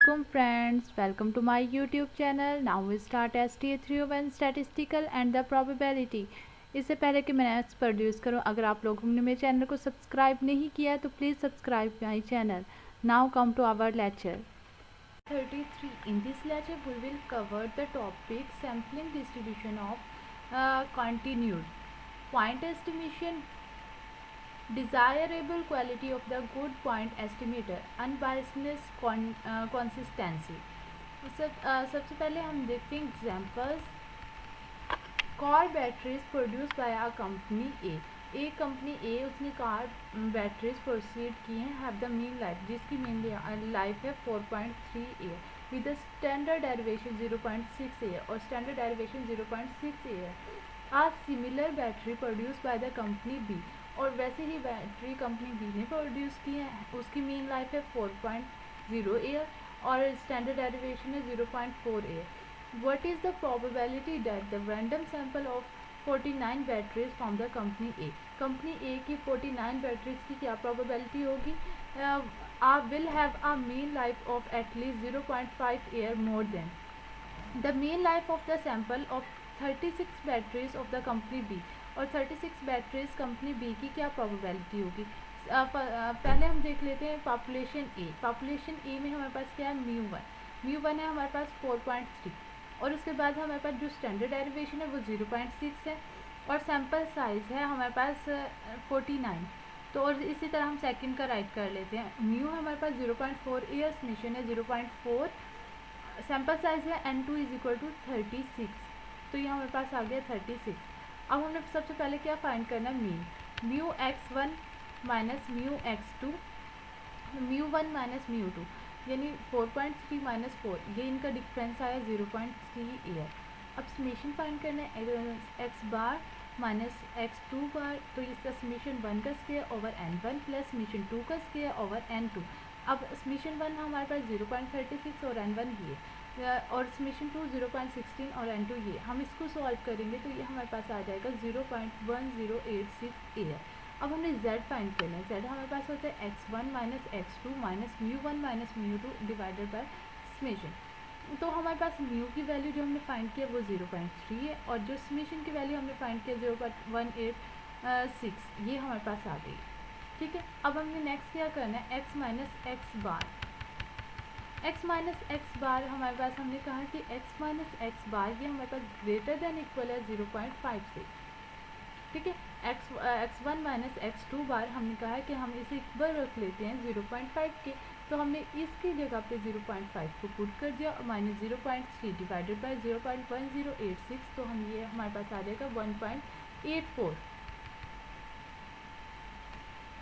Welcome friends, welcome to my YouTube channel. Now we start STA301 Statistical and the Probability. इससे पहले कि मैं next produce करूं, अगर आप लोगों ने मेरे चैनल को सब्सक्राइब नहीं किया है तो please subscribe my channel. Now come to our lecture. 33. In this lecture we will cover the topic sampling distribution of continued point estimation, desirable quality of the good point estimator, unbiasedness, consistency. सबसे पहले हम देखते हैं examples. Car batteries produce by a company A company A उसने car batteries proceed की हैं, have the mean life जिसकी mean life है 4.3 year with the standard derivation 0.6 year और standard derivation 0.6 year. A similar battery produce by the company B और वैसे ही battery company B ने प्रोड्यूस की है, उसकी मीन लाइफ है 4.0 ईयर और स्टैंडर्ड डेरिवेशन है 0.4 year. What is the probability that the random sample of 49 batteries from the company A? Company A की 49 बैटरीज की क्या probability होगी? Will have a mean life of at least 0.5 year more than the mean life of the sample of 36 batteries of the company B. और 36 batteries company B की क्या probability होगी? पहले हम देख लेते हैं पॉपुलेशन ए. पॉपुलेशन ए में हमारे पास क्या है? म्यू वन है हमारे पास 4.3 और उसके बाद हमारे पास जो स्टैंडर्ड डेरिवेशन है वो 0.6 है और सैम्पल साइज़ है हमारे पास 49. तो और इसी तरह हम सेकंड का राइट कर लेते हैं. म्यू है हमारे पास 0.4 ईयर्स, मिशन है 0.4, सैम्पल साइज़ है N2 इज इक्वल टू 36. तो ये हमारे पास आ गया 36. अब हमने सबसे पहले क्या फाइंड करना है? Mean. Mu x1 minus mu x2, mu one minus mu two यानी 4.3 माइनस 4, ये इनका डिफरेंस आया 0.3 ईयर. अब समेशन फाइंड करना है एक्स बार माइनस x2 बार, तो इसका समेशन 1 का square over n1 plus summation 2 का स्क्वायर ओवर n2. अब समेशन 1 हमारे पास 0.36 और n1 ये और समेशन 2 0.16 और n2 ये. हम इसको सॉल्व करेंगे तो ये हमारे पास आ जाएगा 0.1086 ईयर. अब हमने z फाइंड करना है. z हमारे पास होता है x1 minus x2 minus mu one minus mu two divided by summation. तो हमारे पास म्यू की वैल्यू जो हमने फाइंड किया वो 0.3 है और जो समेशन की वैल्यू हमने फाइंड किया 0.186, ये हमारे पास आ गई. ठीक है. अब हमने नेक्स्ट क्या करना है? x माइनस एक्स बार. x माइनस एक्स बार हमारे पास हमने कहा कि x माइनस एक्स बार ये हमारे पास ग्रेटर देन इक्वल है 0.5 से. ठीक है. x1 माइनस x2 बार हमने कहा है कि हम इसे इक्वल रख लेते हैं 0.5 के, तो हमने इसकी जगह पे 0.5 को पुट कर दिया और माइनस 0.3 डिवाइडेड बाय 0.1086, तो हम ये हमारे पास आ जाएगा 1.84.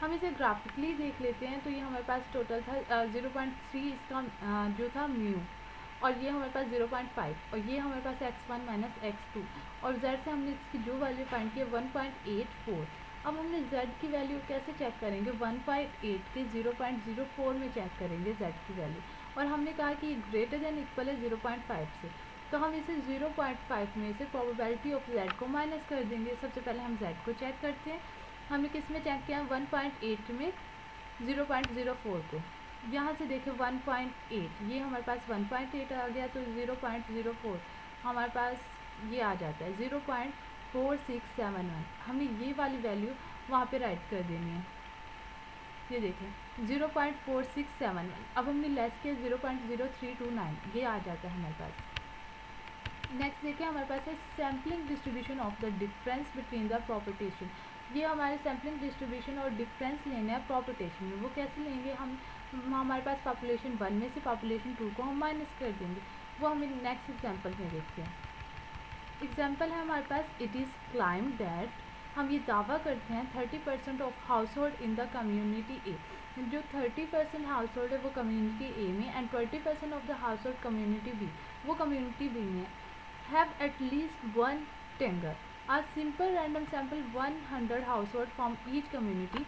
हम इसे ग्राफिकली देख लेते हैं तो ये हमारे पास टोटल था 0.3 इसका जो था म्यू और ये हमारे पास 0.5 और ये हमारे पास x1 माइनस x2 और z से हमने इसकी जो वैल्यू फाइंड की 1.84. अब हमने z की वैल्यू कैसे चेक करेंगे? 1.8 के 0.04 में चेक करेंगे z की वैल्यू और हमने कहा कि ग्रेटर देन इक्वल है 0.5 से, तो हम इसे 0.5 में से प्रोबेबिलिटी ऑफ z को माइनस कर देंगे. सबसे पहले हम z को चेक करते हैं. हमने किस में चेक किया? 1.8 में 0.04 को. यहाँ से देखें 1.8, ये हमारे पास 1.8 आ गया तो 0.04 हमारे पास ये आ जाता है 0.4671. हमें ये वाली वैल्यू वहाँ पे राइट कर देनी है. ये देखें 0.4671. अब हमने लेस किया 0.0329, ये आ जाता है हमारे पास. नेक्स्ट देखिए हमारे पास है sampling distribution of the difference between the proportion. ये हमारे सैम्पलिंग डिस्ट्रीब्यूशन और डिफरेंस लेना है प्रोपोर्शन में. वो कैसे लेंगे? हम हमारे पास पॉपुलेशन 1 में से पॉपुलेशन 2 को हम माइनस कर देंगे. वो हमें नेक्स्ट एग्जांपल में देखते हैं. एग्जांपल है हमारे पास इट इज़ क्लाइम दैट, हम ये दावा करते हैं 30% of household in the community A. जो 30% हाउस होल्ड है वो कम्युनिटी ए में and 20% of the household community B, वो कम्युनिटी बी में have at least one teenager. A simple random sample 100 household from each community.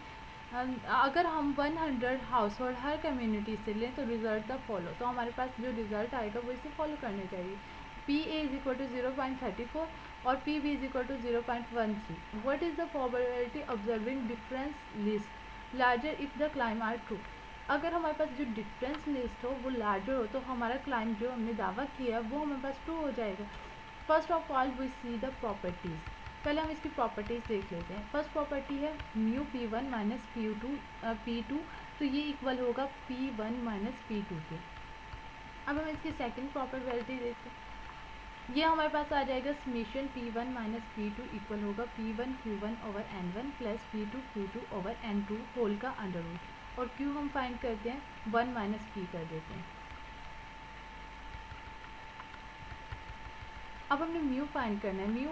अगर हम 100 house hold हर community से लें तो रिजल्ट द फॉलो, तो हमारे पास जो रिजल्ट आएगा वो इसे फॉलो करने चाहिए. P A is equal to 0.34 और P B is equal to 0.13. What is the probability observing difference list larger if the claim are true? अगर हमारे पास जो डिफरेंस लिस्ट हो वो लार्जर हो तो हमारा क्लाइंट जो हमने दावा किया है वो हमारे पास ट्रू हो जाएगा। First of all we see the properties, पहले हम इसकी प्रॉपर्टीज़ देख लेते हैं। फर्स्ट प्रॉपर्टी है म्यू P1 माइनस P2, तो ये इक्वल होगा P1 माइनस P2 के। अब हम इसकी सेकंड प्रॉपर्टी देखते हैं, ये हमारे पास आ जाएगा summation P1 minus P2 equal होगा P1 Q1 over N1 plus P2 Q2 over N2 whole का अंडर रूट, और Q हम फाइंड करते हैं 1 माइनस P कर देते हैं। अब हमने म्यू फाइंड करना है, म्यू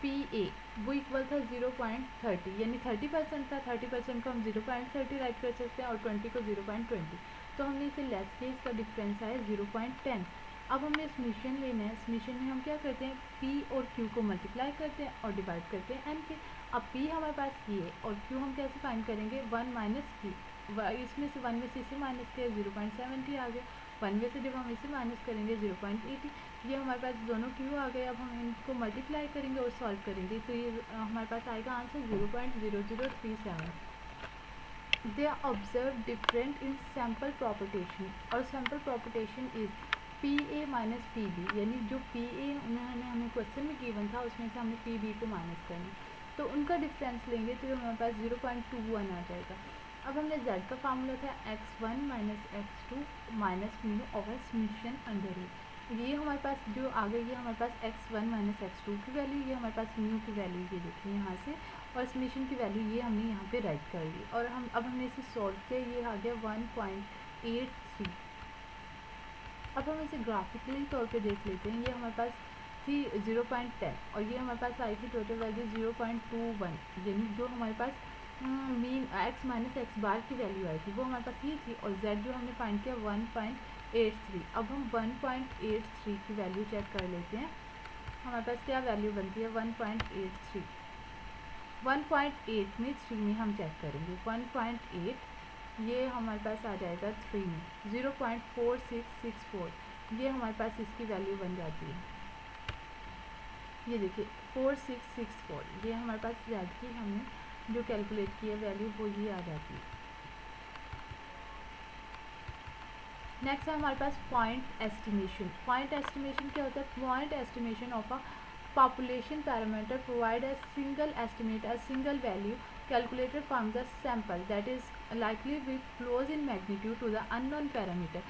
PA वो इक्वल था 0.30, यानी 30% था, 30% को हम 0.30 राइट कर सकते हैं और 20 को 0.20, तो हमने इसे लेस किया, इसका डिफरेंस आया 0.10। अब हमें समीशन लेना है, समीशन में हम क्या करते हैं P और Q को मल्टीप्लाई करते हैं और डिवाइड करते हैं N के। अब P हमारे पास ये और Q हम कैसे फाइंड करेंगे 1 माइनस P, इसमें से 1 में से इसे माइनस किया 0.70 आ गया, 1 में से जब हम इसे माइनस करेंगे 0.80, ये हमारे पास दोनों Q आ गए। अब हम इनको मल्टीप्लाई करेंगे और सॉल्व करेंगे तो ये हमारे पास आएगा answer 0.0037। They are observe different in sample propagation, और sample propagation is PA minus PB, यानी जो PA उन्होंने हमें क्वेश्चन में गिवन था उसमें से हमें PB को माइनस करना, तो उनका डिफरेंस लेंगे तो हमारे पास 0.21 आ जाएगा। अब हमने Z का फार्मूला था x1 minus x2 minus mu over summation under root, ये हमारे पास जो आ गई है हमारे पास x1 माइनस x2 की वैल्यू, ये हमारे पास म्यू की वैल्यू ये देखिए यहाँ से, और समीशन की वैल्यू ये हमने यहाँ पे राइट कर ली, और अब हमने इसे सॉल्व किया, ये आ गया 1.83। अब हम इसे ग्राफिकली तौर पे देख लेते हैं, ये हमारे पास थी 0.10 और ये हमारे पास आई थी टोटल वैल्यू 0.21, यानी जो हमारे पास मीन x माइनस एक्स बार की वैल्यू आई थी वो हमारे पास ये थी, और z जो हमने फाइंड किया 1.83। अब हम 1.83 की वैल्यू चेक कर लेते हैं, हमारे पास क्या वैल्यू बनती है 1.83, 1.8 में 3 में हम चेक करेंगे, 1.8 ये हमारे पास आ जाएगा 3 में 0.4664, ये हमारे पास इसकी वैल्यू बन जाती है, ये देखिए 4664, ये हमारे पास Z की हमने जो कैलकुलेट की है वैल्यू वो ये आ जाती है। नेक्स्ट है हमारे पास पॉइंट एस्टिमेशन। पॉइंट एस्टिमेशन क्या होता है, point estimation of a population parameter provide a single estimate, a single value calculated from the sample that is likely be close in magnitude to the unknown parameter।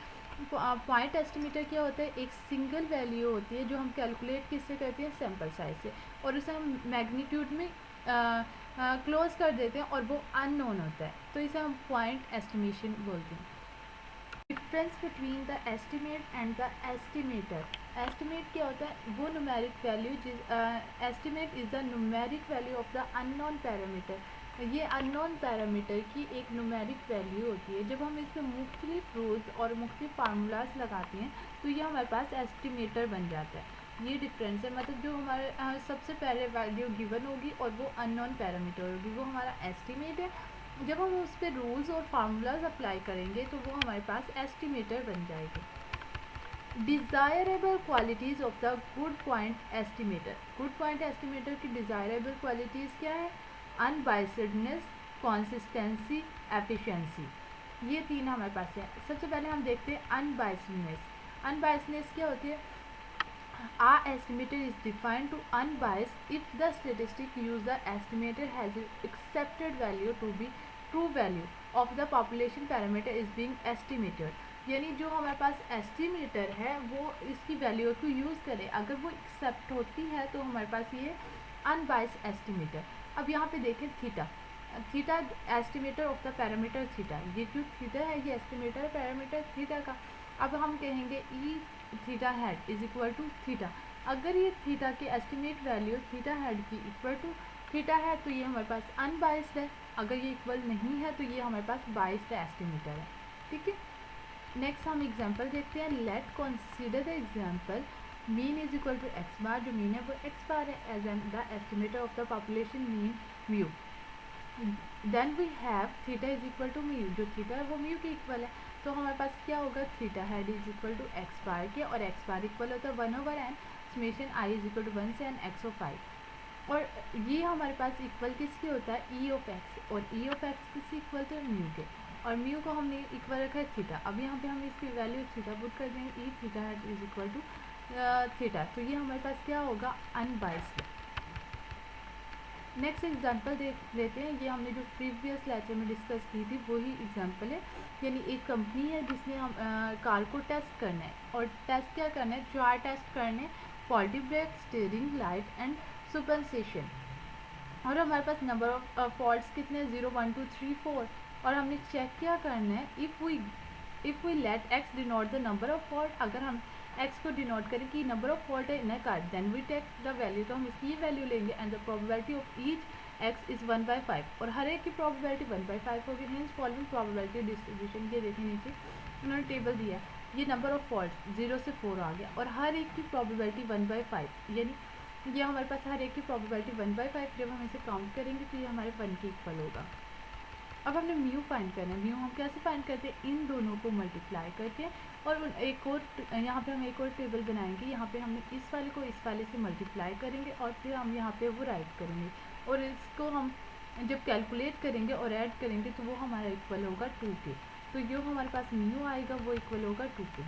Point estimator क्या होता है, एक single value होती है जो हम calculate किससे करते हैं सैम्पल साइज से, और उसे हम मैग्नीट्यूड में क्लोज कर देते हैं और वो अननोन होता है, तो इसे हम पॉइंट एस्टिमेशन बोलते हैं। Difference between the estimate and the estimator. Estimate क्या होता है, वो numeric value estimate is the numeric value of the unknown parameter, ये अननोन पैरामीटर की एक न्यूमेरिक वैल्यू होती है। जब हम इसमें मुख्तलिफ रूल्स और मुख्तलिफ फार्मूलाज लगाते हैं तो ये हमारे पास एस्टिमेटर बन जाता है। ये डिफरेंस है, मतलब जो हमारे सबसे पहले वैल्यू गिवन होगी और वो अननोन पैरामीटर होगी वो हमारा एस्टिमेट है, जब हम उस पर रूल्स और फार्मूलाज अप्लाई करेंगे तो वो हमारे पास एस्टिमेटर बन जाएगी। Desirable qualities of the good point estimator. Good point estimator की डिज़ायरेबल क्वालिटीज़ क्या है, अनबाइसडनेस, कंसिस्टेंसी, एफिशिएंसी, ये तीन हमारे पास है। सबसे पहले हम देखते हैं अनबाइसडनेस। अनबाइसडनेस क्या होती है, our estimator is defined to unbiased if the statistic use the estimator has accepted value to be true value of the population parameter is being estimated, यानी जो हमारे पास एस्टिमेटर है वो इसकी वैल्यू को यूज़ करे, अगर वो एक्सेप्ट होती है तो हमारे पास ये अनबाइस्ड एस्टिमेटर। अब यहाँ पे देखें theta, theta estimator of the parameter theta, ये जो थीटा है ये एस्टिमेटर पैरामीटर थीटा का। अब हम कहेंगे E theta head is equal to theta, अगर ये थीटा की एस्टिमेट वैल्यू थीटा हेड की इक्वल टू थीटा है तो ये हमारे पास अनबाइस्ड है, अगर ये इक्वल नहीं है तो ये हमारे पास बाइस्ड एस्टिमेटर है। ठीक है, नेक्स्ट हम एग्जांपल देखते हैं। Let consider the example mean is equal to x bar, जो मीन है वो एक्स बार है as an the estimator of the population mean mu. Then we have theta is equal to mu, जो theta है वो mu के equal है, तो हमारे पास क्या होगा theta head is equal to x bar के, और एक्स बार इक्वल होता है 1/n summation i is equal to 1 से n x ऑफ 5, और ये हमारे पास इक्वल किसके होता है ई ऑफ एक्स, और ई ऑफ एक्स किसके इक्वल तो म्यू के। और म्यू को हमने इक्वल रखा है थीटा। अब यहाँ पे हम इसकी वैल्यू थीटा पुट कर देंगे, E theta hat is equal to theta. तो ये हमारे पास क्या होगा, अनबाइस्ड। नेक्स्ट एग्जांपल देख लेते हैं। ये हमने जो प्रीवियस लेक्चर में डिस्कस की थी वही एग्जांपल है। यानी एक कंपनी है जिसने हम कार को टेस्ट करना है, और टेस्ट क्या करना है, 4 टेस्ट करने, faulty brake, steering, light and suspension. और हमारे पास नंबर ऑफ फॉल्ट्स कितने, 0 1 2 3 4। और हमने चेक क्या करना है, if we let x denote the number of fault, अगर हम x को डिनोट करें कि नंबर ऑफ फॉल्ट है in a car, then we take the value, तो हम इसकी वैल्यू लेंगे, and the probability of each x is 1/5, और हर एक की प्रोबेबिलिटी 1/5 होगी। हिंस फॉलोइंग प्रोबेबिलिटी डिस्ट्रीब्यूशन, ये देखें नीचे उन्होंने टेबल दिया, ये नंबर ऑफ फॉल्ट 0 से 4 आ गया, और हर एक की प्रोबेबिलिटी 1/5, यानी ये हमारे पास हर एक की प्रोबेबिलिटी 1/5। जब हम इसे काउंट करेंगे तो ये हमारे 1 के इक्वल होगा। अब हमने म्यू फाइंड करना है। म्यू हम कैसे फाइंड करते हैं, इन दोनों को मल्टीप्लाई करके, और एक और यहाँ पे हम एक और टेबल बनाएंगे। यहाँ पे हमने इस वाले को इस वाले से मल्टीप्लाई करेंगे, और फिर हम यहाँ पे वो राइट करेंगे, और इसको हम जब कैलकुलेट करेंगे और ऐड करेंगे तो वो हमारा इक्वल होगा 2 के। तो जो हमारे पास म्यू आएगा वो इक्वल होगा 2 के।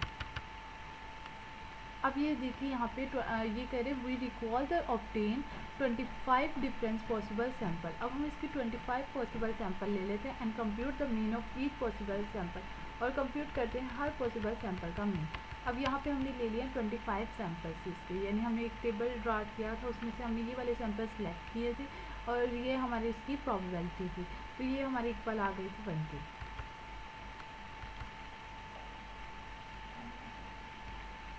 अब ये देखिए यहाँ पे ये कह रहे we recall the obtain 25 different possible sample. अब हम इसकी 25 पॉसिबल सैंपल ले लेते हैं, and compute the mean of each possible sample, और कंप्यूट करते हैं हर पॉसिबल सैंपल का मीन। अब यहाँ पे हमने ले लिया 25 सैंपल्स इसके, यानी हमने एक टेबल ड्रा किया था, उसमें से हमने ये वाले सैंपल सेलेक्ट किए थे, और ये हमारी इसकी प्रोबेबिलिटी थी, तो ये हमारे इक्वल आ गई थी 1 के।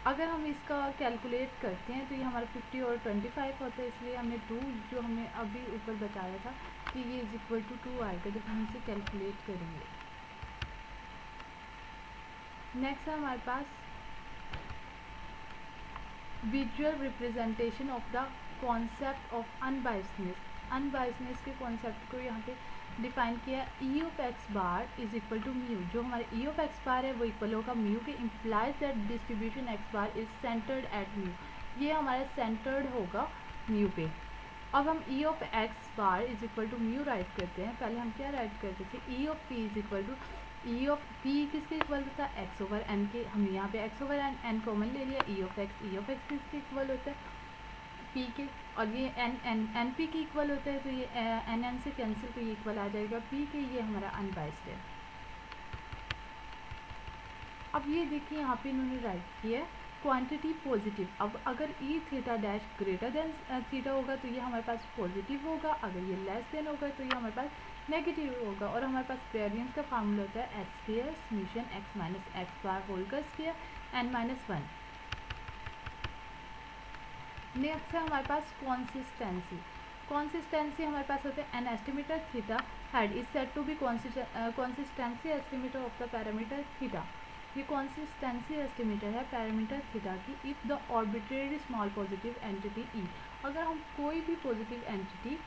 अगर हम इसका कैलकुलेट करते हैं तो ये हमारा 50 और 25 होता है, इसलिए हमने 2 जो हमने अभी ऊपर बताया था कि ये इज इक्वल टू 2 आएगा जब हम इसे कैलकुलेट करेंगे। नेक्स्ट है हमारे पास visual representation of the concept of unbiasness. Unbiasness के कॉन्सेप्ट को यहाँ पे डिफाइन किया, E of x bar is equal to mu. जो हमारे ई ऑफ एक्स बार है वो इक्वल होगा म्यू के, implies that distribution X bar is centered at mu. ये हमारा सेंटर्ड होगा म्यू पे। अब हम E of x bar is equal to mu right करते हैं। पहले हम क्या राइट करते थे, E of P is equal to, E of P किसके इक्वल होता है, एक्स ओवर एन के। हमने यहाँ पे एक्स ओवर एन कॉमन ले लिया। ई ऑफ एक्स किसके इक्वल होता है, पी के, और ये एन पी के इक्वल होता है, तो ये एन से कैंसिल, तो ये इक्वल आ जाएगा पी के। ये हमारा अनबाइस्ड है। अब ये देखिए यहाँ पे इन्होंने राइट किया है क्वांटिटी पॉजिटिव। अब अगर E theta dash greater than theta होगा तो ये हमारे पास पॉजिटिव होगा, अगर ये लेस देन होगा तो ये हमारे पास नेगेटिव होगा। और हमारे पास वेरिएंस का फार्मूला होता है S square summation x minus x bar whole का स्क्वायर एन माइनस 1। नेक्स्ट है हमारे पास कॉन्सिस्टेंसी। कॉन्सिस्टेंसी हमारे पास होता है an estimator theta hat is set to be consistency estimator of the parameter theta. ये कॉन्सिस्टेंसी एस्टिमेटर है पैरामीटर थीटा की if the arbitrary small positive entity E. अगर हम कोई भी पॉजिटिव एंटिटी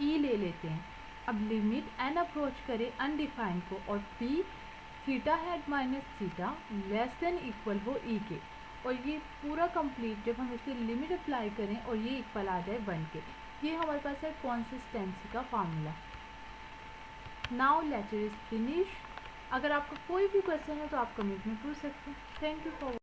ई ले लेते हैं, अब लिमिट एन अप्रोच करें अनडिफाइंड को, और P theta had minus theta less than equal हो ई के, और ये पूरा कंप्लीट जब हम इसकी लिमिट अप्लाई करें और ये इक्वल आ जाए 1 के। ये हमारे पास है कॉन्सिस्टेंसी का formula. Now lecture is finish. अगर आपका कोई भी क्वेश्चन है तो आप कमेंट में पूछ सकते हैं। Thank you for